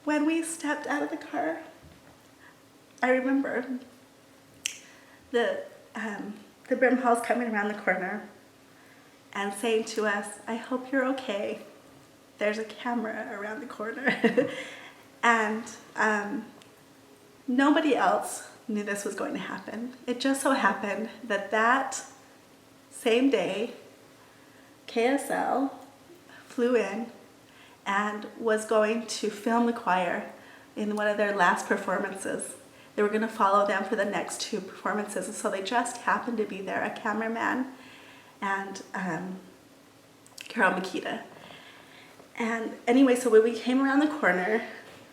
when we stepped out of the car, I remember the Brimhalls coming around the corner and saying to us, "I hope you're okay. There's a camera around the corner." And nobody else knew this was going to happen. It just so happened that that same day, KSL flew in and was going to film the choir in one of their last performances. They were going to follow them for the next 2 performances, and so they just happened to be there, a cameraman and Carol Makita. And anyway, so when we came around the corner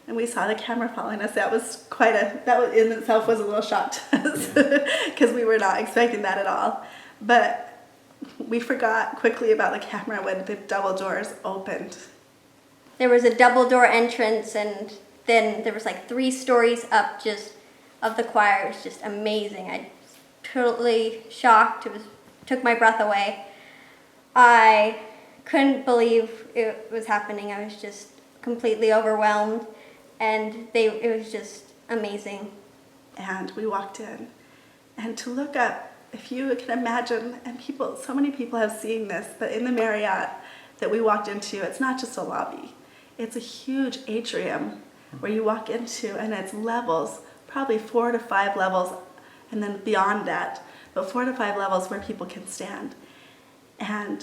and we saw the camera following us, that was in itself was a little shock to us, because we were not expecting that at all. But we forgot quickly about the camera when the double doors opened. There was a double door entrance, and then there was like 3 stories up just of the choir. It was just amazing. I was totally shocked. Took my breath away. I couldn't believe it was happening. I was just completely overwhelmed, and it was just amazing. And we walked in, and to look up, if you can imagine, and so many people have seen this, but in the Marriott that we walked into, it's not just a lobby. It's a huge atrium where you walk into, and it's levels, probably 4 to 5 levels, and then beyond that, but 4 to 5 levels where people can stand. And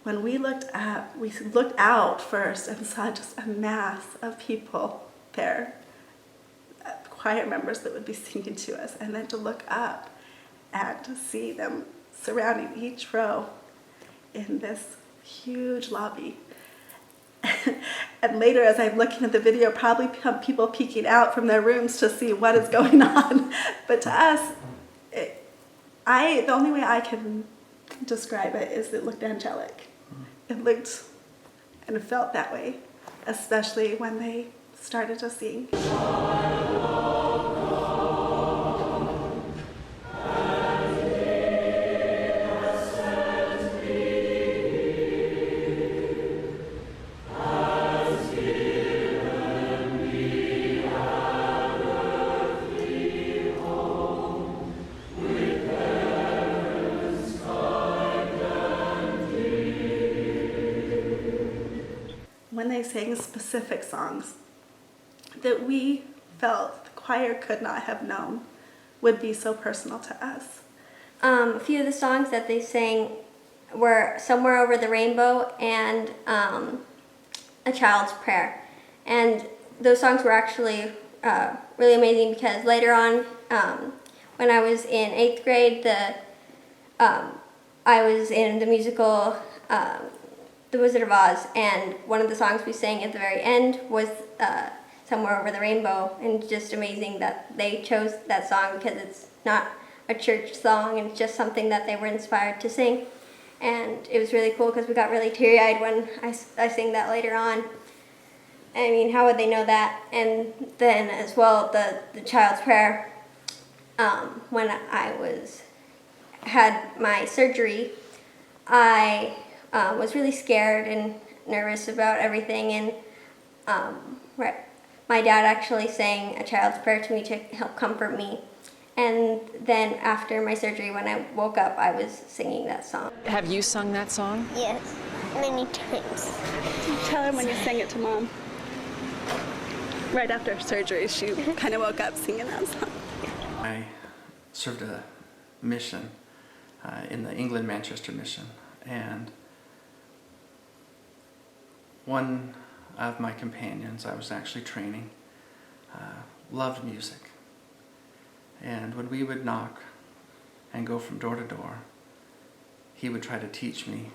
when we looked up, we looked out first and saw just a mass of people there, choir members that would be singing to us, and then to look up and to see them surrounding each row in this huge lobby. And later, as I'm looking at the video, probably people peeking out from their rooms to see what is going on. But to us, the only way I can describe it is it looked angelic. It looked and it felt that way, especially when they started to sing. When they sang specific songs that we felt the choir could not have known would be so personal to us. A few of the songs that they sang were Somewhere Over the Rainbow and A Child's Prayer. And those songs were actually really amazing, because later on, when I was in 8th grade, I was in the musical The Wizard of Oz, and one of the songs we sang at the very end was Somewhere Over the Rainbow, and just amazing that they chose that song, because it's not a church song, and it's just something that they were inspired to sing. And it was really cool, because we got really teary-eyed when I sang that later on. I mean, how would they know that? And then as well, the Child's Prayer, when I had my surgery, I was really scared and nervous about everything, and my dad actually sang A Child's Prayer to me to help comfort me. And then after my surgery, when I woke up, I was singing that song. Have you sung that song? Yes, many times. Tell her when you sang it to Mom. Right after surgery, she kind of woke up singing that song. I served a mission in the England Manchester mission, and one of my companions I was actually training loved music. And when we would knock and go from door to door, he would try to teach me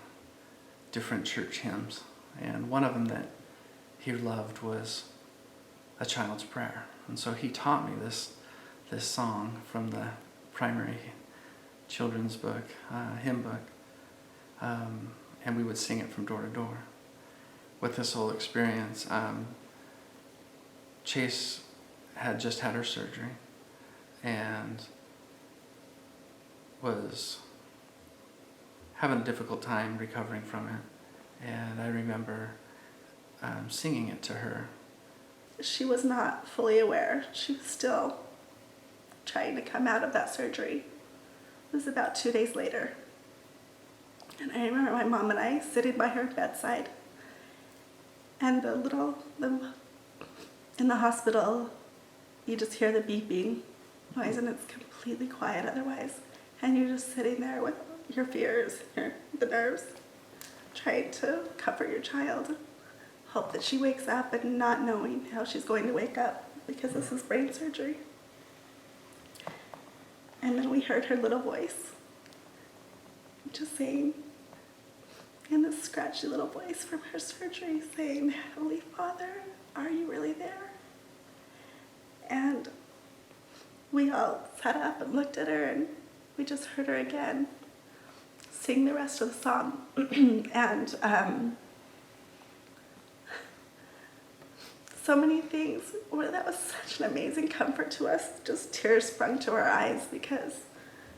different church hymns. And one of them that he loved was A Child's Prayer. And so he taught me this song from the primary children's book, hymn book. And we would sing it from door to door. With this whole experience, Chase had just had her surgery and was having a difficult time recovering from it. And I remember singing it to her. she was not fully aware. She was still trying to come out of that surgery. It was about 2 days later. And I remember my mom and I sitting by her bedside, and in the hospital, you just hear the beeping noise, and it's completely quiet otherwise. And you're just sitting there with your fears, the nerves, trying to comfort your child, hope that she wakes up, and not knowing how she's going to wake up because this is brain surgery. And then we heard her little voice just saying, in this scratchy little voice from her surgery, saying, "Heavenly Father, are you really there?" And we all sat up and looked at her, and we just heard her again sing the rest of the song. And so many things. Well, that was such an amazing comfort to us. Just tears sprung to our eyes because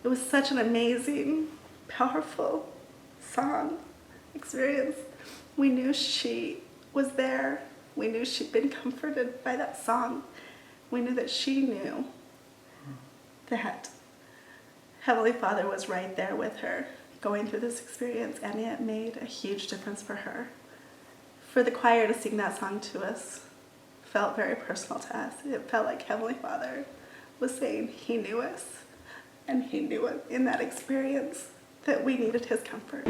it was such an amazing, powerful song experience. We knew she was there. We knew she'd been comforted by that song. We knew that she knew that Heavenly Father was right there with her going through this experience, and it made a huge difference for her. For the choir to sing that song to us felt very personal to us. It felt like Heavenly Father was saying he knew us, and he knew it in that experience that we needed his comfort.